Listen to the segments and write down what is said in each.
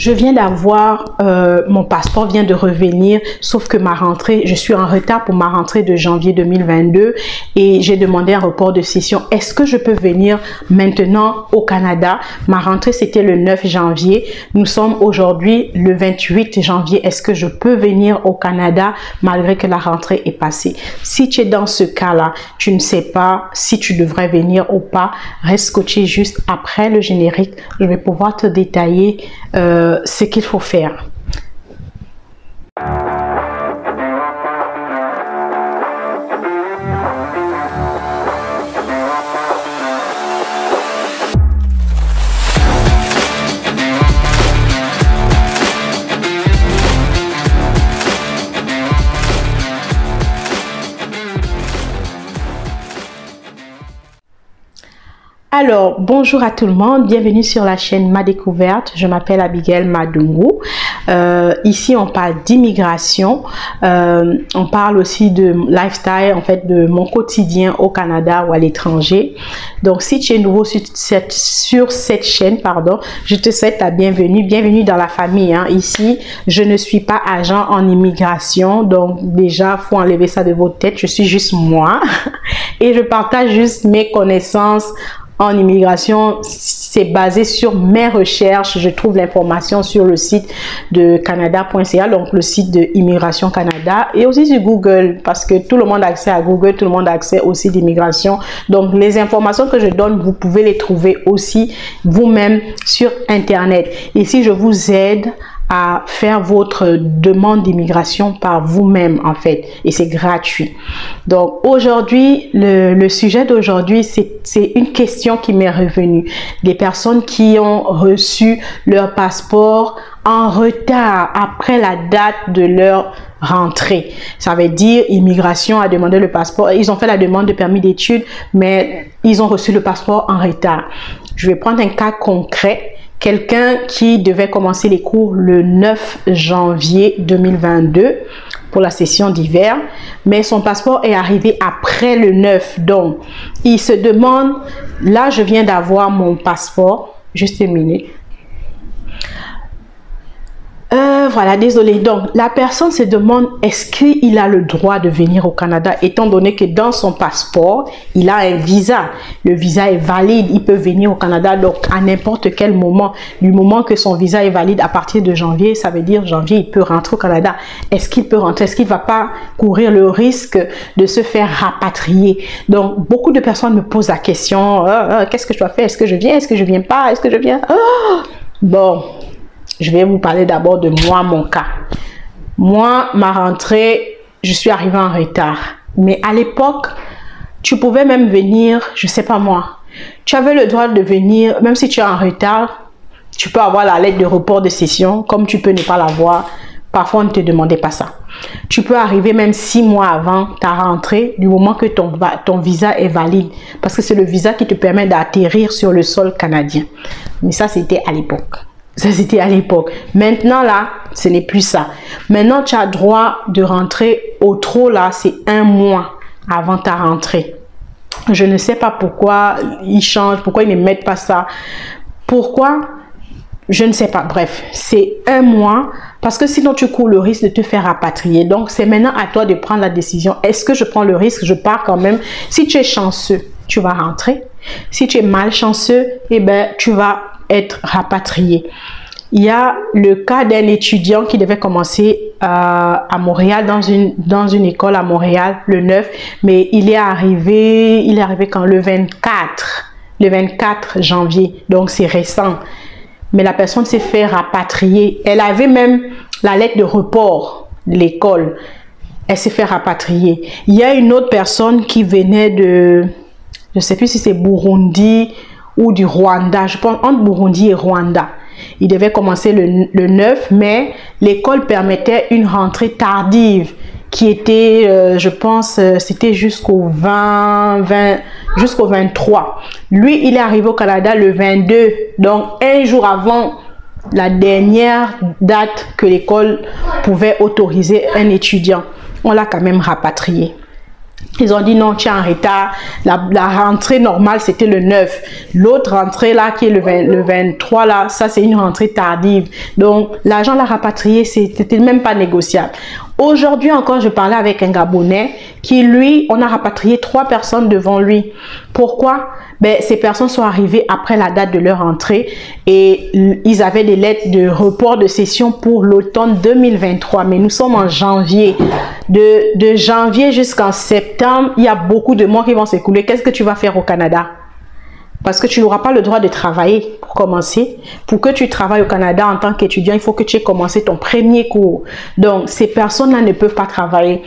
Je viens d'avoir, mon passeport vient de revenir, sauf que ma rentrée, je suis en retard pour ma rentrée de janvier 2022 et j'ai demandé un report de session. Est-ce que je peux venir maintenant au Canada? Ma rentrée, c'était le 9 janvier. Nous sommes aujourd'hui le 28 janvier. Est-ce que je peux venir au Canada malgré que la rentrée est passée? Si tu es dans ce cas-là, tu ne sais pas si tu devrais venir ou pas, reste scotché juste après le générique. Je vais pouvoir te détailler ce qu'il faut faire. Alors, bonjour à tout le monde, bienvenue sur la chaîne Ma Découverte. Je m'appelle Abigail Madungu. Ici, on parle d'immigration, on parle aussi de lifestyle, en fait, de mon quotidien au Canada ou à l'étranger. Donc, si tu es nouveau sur cette chaîne, pardon, je te souhaite la bienvenue. Bienvenue dans la famille. Hein. Ici, je ne suis pas agent en immigration, donc déjà, faut enlever ça de votre tête. Je suis juste moi et je partage juste mes connaissances en immigration. C'est basé sur mes recherches. Je trouve l'information sur le site de canada.ca, donc le site de Immigration Canada, et aussi sur Google, parce que tout le monde a accès à Google, tout le monde a accès au site d'immigration. Donc les informations que je donne, vous pouvez les trouver aussi vous-même sur Internet. Ici, je vous aide à faire votre demande d'immigration par vous-même, en fait, et c'est gratuit. Donc aujourd'hui, le sujet d'aujourd'hui, c'est une question qui m'est revenue. Des personnes qui ont reçu leur passeport en retard après la date de leur rentrée. Ça veut dire immigration a demandé le passeport, ils ont fait la demande de permis d'études, mais ils ont reçu le passeport en retard. Je vais prendre un cas concret. Quelqu'un qui devait commencer les cours le 9 janvier 2022 pour la session d'hiver, mais son passeport est arrivé après le 9. Donc, il se demande, là je viens d'avoir mon passeport, juste une minute. Voilà, désolé. Donc, la personne se demande, est-ce qu'il a le droit de venir au Canada, étant donné que dans son passeport, il a un visa. Le visa est valide, il peut venir au Canada, donc à n'importe quel moment. Du moment que son visa est valide à partir de janvier, ça veut dire janvier, il peut rentrer au Canada. Est-ce qu'il peut rentrer? Est-ce qu'il ne va pas courir le risque de se faire rapatrier? Donc, beaucoup de personnes me posent la question, qu'est-ce que je dois faire? Est-ce que je viens? Est-ce que je ne viens pas? Est-ce que je viens? Bon. Je vais vous parler d'abord de moi, mon cas. Moi, ma rentrée, je suis arrivée en retard. Mais à l'époque, tu pouvais même venir, je sais pas moi, tu avais le droit de venir, même si tu es en retard, tu peux avoir la lettre de report de session, comme tu peux ne pas l'avoir. Parfois, on ne te demandait pas ça. Tu peux arriver même 6 mois avant ta rentrée, du moment que ton visa est valide. Parce que c'est le visa qui te permet d'atterrir sur le sol canadien. Mais ça, c'était à l'époque. Ça, c'était à l'époque. Maintenant, là, ce n'est plus ça. Maintenant, tu as droit de rentrer au trop, là, c'est 1 mois avant ta rentrée. Je ne sais pas pourquoi ils changent, pourquoi ils ne mettent pas ça. Pourquoi? Je ne sais pas. Bref, c'est 1 mois parce que sinon, tu cours le risque de te faire rapatrier. Donc, c'est maintenant à toi de prendre la décision. Est-ce que je prends le risque? Je pars quand même. Si tu es chanceux, tu vas rentrer. Si tu es malchanceux, eh ben, tu vas être rapatrié. Il y a le cas d'un étudiant qui devait commencer à Montréal, dans une école à Montréal, le 9, mais il est arrivé quand? Le 24 janvier, donc c'est récent. Mais la personne s'est fait rapatrier. Elle avait même la lettre de report de l'école. Elle s'est fait rapatrier. Il y a une autre personne qui venait de, je ne sais plus si c'est Burundi ou du Rwanda, je pense entre Burundi et Rwanda. Il devait commencer le 9, mais l'école permettait une rentrée tardive qui était, je pense, c'était jusqu'au 23. Lui, il est arrivé au Canada le 22, donc 1 jour avant la dernière date que l'école pouvait autoriser un étudiant. On l'a quand même rapatrié. Ils ont dit non, tu es en retard. La rentrée normale, c'était le 9. L'autre rentrée là, qui est le 23 là, ça c'est une rentrée tardive. Donc, l'argent l'a rapatrié, c'était même pas négociable. Aujourd'hui encore, je parlais avec un Gabonais qui, lui, on a rapatrié 3 personnes devant lui. Pourquoi? Ben, ces personnes sont arrivées après la date de leur entrée et ils avaient des lettres de report de session pour l'automne 2023. Mais nous sommes en janvier. De janvier jusqu'en septembre, il y a beaucoup de mois qui vont s'écouler. Qu'est-ce que tu vas faire au Canada? Parce que tu n'auras pas le droit de travailler pour commencer. Pour que tu travailles au Canada en tant qu'étudiant, il faut que tu aies commencé ton premier cours. Donc, ces personnes-là ne peuvent pas travailler.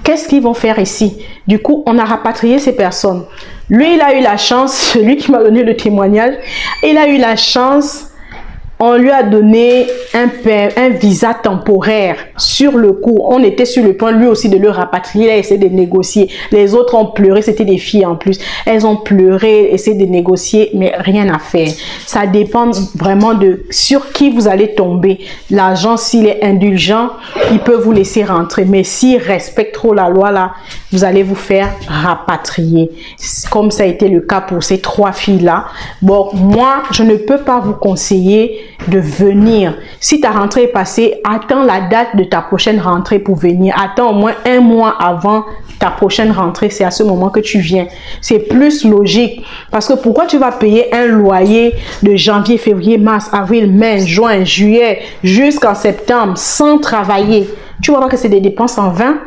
Qu'est-ce qu'ils vont faire ici? Du coup, on a rapatrié ces personnes. Lui, il a eu la chance, celui qui m'a donné le témoignage, il a eu la chance, on lui a donné un visa temporaire sur le coup. On était sur le point, lui aussi, de le rapatrier. Il a essayé de négocier. Les autres ont pleuré, c'était des filles en plus. Elles ont pleuré, essayé de négocier, mais rien à faire. Ça dépend vraiment de sur qui vous allez tomber. L'agent, s'il est indulgent, il peut vous laisser rentrer. Mais s'il respecte trop la loi, là, vous allez vous faire rapatrier. Comme ça a été le cas pour ces 3 filles-là. Bon, moi, je ne peux pas vous conseiller de venir. Si ta rentrée est passée, attends la date de ta prochaine rentrée pour venir. Attends au moins 1 mois avant ta prochaine rentrée. C'est à ce moment que tu viens. C'est plus logique. Parce que pourquoi tu vas payer un loyer de janvier, février, mars, avril, mai, juin, juillet, jusqu'en septembre sans travailler? Tu vois que c'est des dépenses en vain.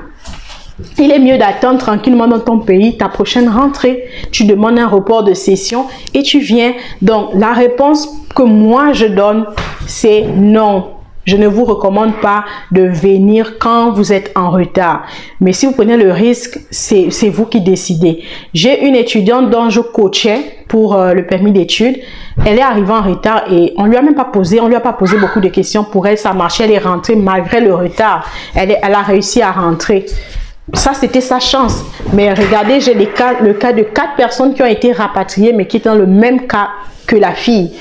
Il est mieux d'attendre tranquillement dans ton pays ta prochaine rentrée. Tu demandes un report de session et tu viens. Donc, la réponse que moi je donne, c'est non. Je ne vous recommande pas de venir quand vous êtes en retard. Mais si vous prenez le risque, c'est vous qui décidez. J'ai une étudiante dont je coachais pour le permis d'études. Elle est arrivée en retard et on lui a pas posé beaucoup de questions. Pour elle, ça marchait, elle est rentrée malgré le retard. Elle a réussi à rentrer. Ça, c'était sa chance. Mais regardez, j'ai le cas de 4 personnes qui ont été rapatriées, mais qui étaient dans le même cas que la fille.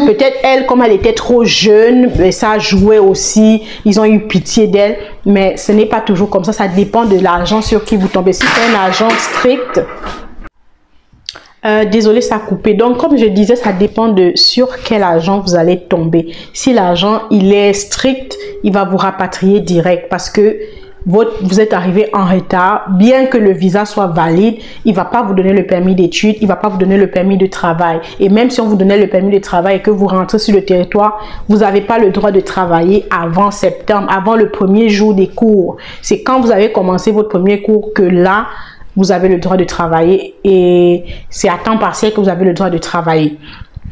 Peut-être elle, comme elle était trop jeune, ça jouait aussi. Ils ont eu pitié d'elle. Mais ce n'est pas toujours comme ça. Ça dépend de l'agent sur qui vous tombez. Si c'est un agent strict... désolé, ça a coupé. Donc, comme je disais, ça dépend de sur quel agent vous allez tomber. Si l'agent, il est strict, il va vous rapatrier direct parce que vous êtes arrivé en retard, bien que le visa soit valide, il ne va pas vous donner le permis d'études, il ne va pas vous donner le permis de travail. Et même si on vous donnait le permis de travail et que vous rentrez sur le territoire, vous n'avez pas le droit de travailler avant septembre, avant le premier jour des cours. C'est quand vous avez commencé votre premier cours que là, vous avez le droit de travailler et c'est à temps partiel que vous avez le droit de travailler.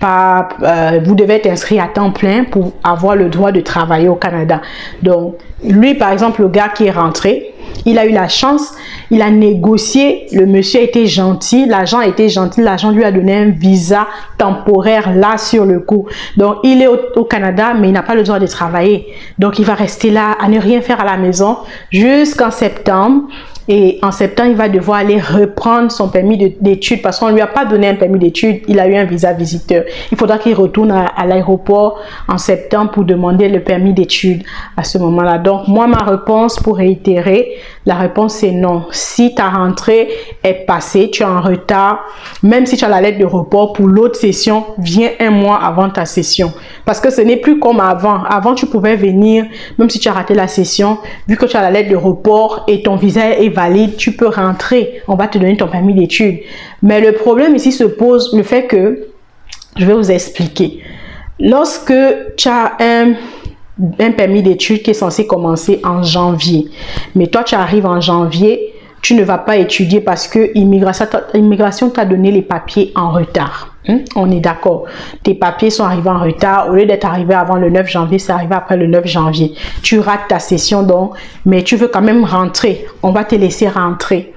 Vous devez être inscrit à temps plein pour avoir le droit de travailler au Canada. Donc, lui, par exemple, le gars qui est rentré, il a eu la chance, il a négocié, le monsieur a été gentil, l'agent a été gentil, l'agent lui a donné un visa temporaire là sur le coup. Donc, il est au Canada, mais il n'a pas le droit de travailler. Donc, il va rester là à ne rien faire à la maison jusqu'en septembre. Et en septembre, il va devoir aller reprendre son permis d'études parce qu'on ne lui a pas donné un permis d'études. Il a eu un visa visiteur. Il faudra qu'il retourne à l'aéroport en septembre pour demander le permis d'études à ce moment-là. Donc, moi, ma réponse, pour réitérer, la réponse c'est non. Si ta rentrée est passée, tu es en retard, même si tu as la lettre de report pour l'autre session, viens 1 mois avant ta session. Parce que ce n'est plus comme avant. Avant, tu pouvais venir, même si tu as raté la session, vu que tu as la lettre de report et ton visa est valide, tu peux rentrer. On va te donner ton permis d'études. Mais le problème ici se pose le fait que, je vais vous expliquer. Lorsque tu as un permis d'études qui est censé commencer en janvier, mais toi tu arrives en janvier, tu ne vas pas étudier parce que l'immigration t'a donné les papiers en retard. On est d'accord. Tes papiers sont arrivés en retard. Au lieu d'être arrivé avant le 9 janvier, c'est arrivé après le 9 janvier. Tu rates ta session donc, mais tu veux quand même rentrer. On va te laisser rentrer.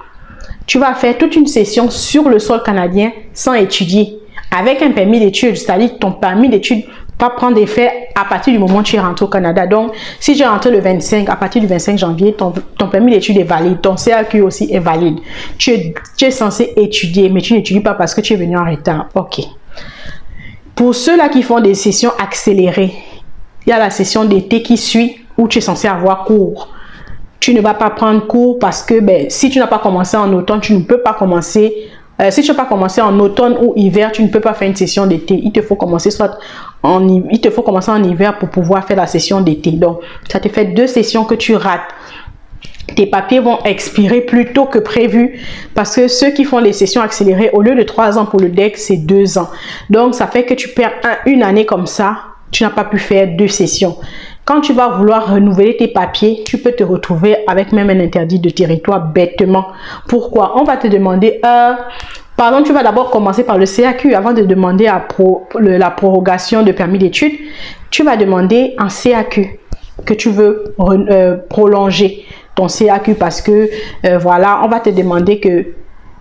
Tu vas faire toute une session sur le sol canadien sans étudier. Avec un permis d'études, c'est-à-dire ton permis d'études va prendre effet à partir du moment où tu es rentré au Canada. Donc, si tu es rentré le 25, à partir du 25 janvier, ton permis d'études est valide, ton CAQ aussi est valide. Tu es censé étudier, mais tu n'étudies pas parce que tu es venu en retard. Ok. Pour ceux-là qui font des sessions accélérées, il y a la session d'été qui suit où tu es censé avoir cours. tu ne vas pas prendre cours parce que si tu n'as pas commencé en automne, tu ne peux pas commencer. Si tu n'as pas commencé en automne ou hiver, tu ne peux pas faire une session d'été. Il te faut commencer en hiver pour pouvoir faire la session d'été. Donc, ça te fait 2 sessions que tu rates. Tes papiers vont expirer plus tôt que prévu parce que ceux qui font les sessions accélérées, au lieu de 3 ans pour le DEC, c'est 2 ans. Donc, ça fait que tu perds une année comme ça. Tu n'as pas pu faire 2 sessions. Quand tu vas vouloir renouveler tes papiers, tu peux te retrouver avec même un interdit de territoire bêtement. Pourquoi? On va te demander, pardon, tu vas d'abord commencer par le CAQ avant de demander la prorogation de permis d'études. Tu vas demander un CAQ que tu veux prolonger ton CAQ parce que voilà, on va te demander que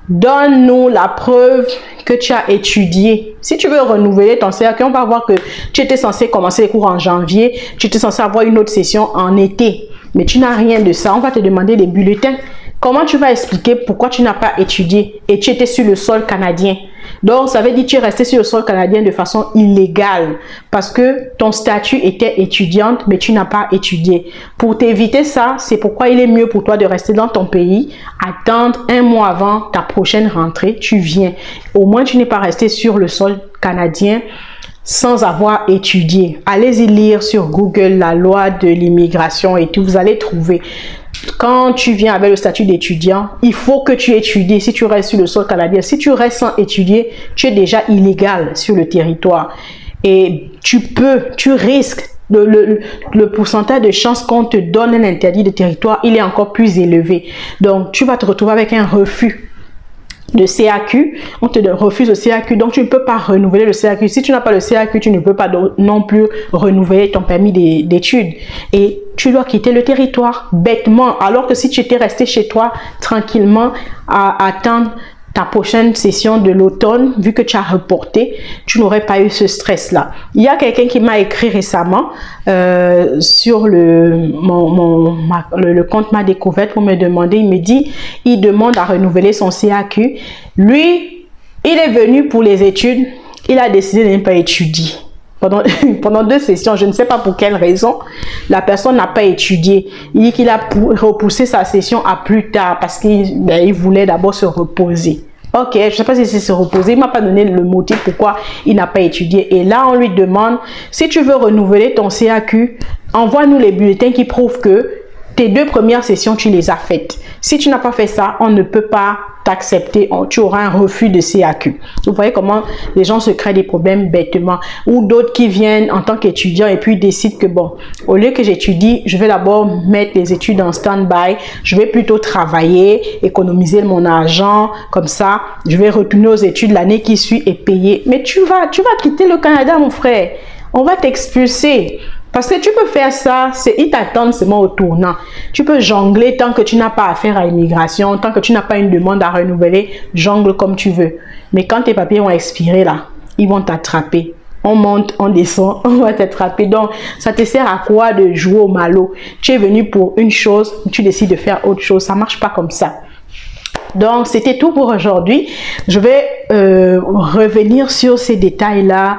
donne-nous la preuve que tu as étudié. Si tu veux renouveler ton CAQ, on va voir que tu étais censé commencer les cours en janvier, tu étais censé avoir une autre session en été, mais tu n'as rien de ça. On va te demander les bulletins. Comment tu vas expliquer pourquoi tu n'as pas étudié et tu étais sur le sol canadien? Donc, ça veut dire que tu es resté sur le sol canadien de façon illégale parce que ton statut était étudiante, mais tu n'as pas étudié. Pour t'éviter ça, c'est pourquoi il est mieux pour toi de rester dans ton pays, attendre 1 mois avant ta prochaine rentrée, tu viens. Au moins, tu n'es pas resté sur le sol canadien sans avoir étudié. Allez-y lire sur Google la loi de l'immigration et tout, vous allez trouver. Quand tu viens avec le statut d'étudiant, il faut que tu étudies. Si tu restes sur le sol canadien, si tu restes sans étudier, tu es déjà illégal sur le territoire. Et tu risques, le pourcentage de chances qu'on te donne un interdit de territoire, il est encore plus élevé. Donc, tu vas te retrouver avec un refus de CAQ, on te refuse le CAQ, donc tu ne peux pas renouveler le CAQ. Si tu n'as pas le CAQ, tu ne peux pas non plus renouveler ton permis d'études et tu dois quitter le territoire bêtement, alors que si tu étais resté chez toi tranquillement à attendre ta prochaine session de l'automne, vu que tu as reporté, tu n'aurais pas eu ce stress-là. Il y a quelqu'un qui m'a écrit récemment sur le compte Ma Découverte pour me demander, il me dit, il demande à renouveler son CAQ. Lui, il est venu pour les études, il a décidé de ne pas étudier. Pendant 2 sessions, je ne sais pas pour quelle raison, la personne n'a pas étudié. Il dit qu'il a repoussé sa session à plus tard parce qu'il voulait d'abord se reposer. Ok, je ne sais pas si c'est se reposer. Il ne m'a pas donné le motif pourquoi il n'a pas étudié. Et là, on lui demande, si tu veux renouveler ton CAQ, envoie-nous les bulletins qui prouvent que tes 2 premières sessions, tu les as faites. Si tu n'as pas fait ça, on ne peut pas t'accepter, tu auras un refus de CAQ. Vous voyez comment les gens se créent des problèmes bêtement. Ou d'autres qui viennent en tant qu'étudiants et puis décident que bon, au lieu que j'étudie, je vais d'abord mettre les études en stand-by, je vais plutôt travailler, économiser mon argent, comme ça, je vais retourner aux études l'année qui suit et payer. Mais tu vas quitter le Canada, mon frère. On va t'expulser. Parce que tu peux faire ça, ils t'attendent seulement au tournant. Tu peux jongler tant que tu n'as pas affaire à l'immigration, tant que tu n'as pas une demande à renouveler, jongle comme tu veux. Mais quand tes papiers vont expirer là, ils vont t'attraper. On monte, on descend, on va t'attraper. Donc, ça te sert à quoi de jouer au malo? Tu es venu pour une chose, tu décides de faire autre chose. Ça ne marche pas comme ça. Donc, c'était tout pour aujourd'hui. Je vais revenir sur ces détails-là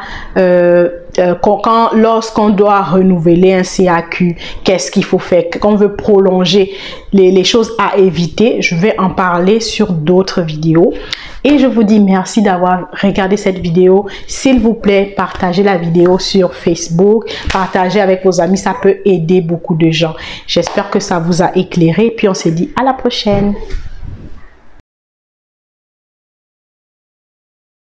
lorsqu'on doit renouveler un CAQ. Qu'est-ce qu'il faut faire? Qu'on veut prolonger les choses à éviter. Je vais en parler sur d'autres vidéos. Et je vous dis merci d'avoir regardé cette vidéo. S'il vous plaît, partagez la vidéo sur Facebook. Partagez avec vos amis. Ça peut aider beaucoup de gens. J'espère que ça vous a éclairé. Puis on se dit à la prochaine.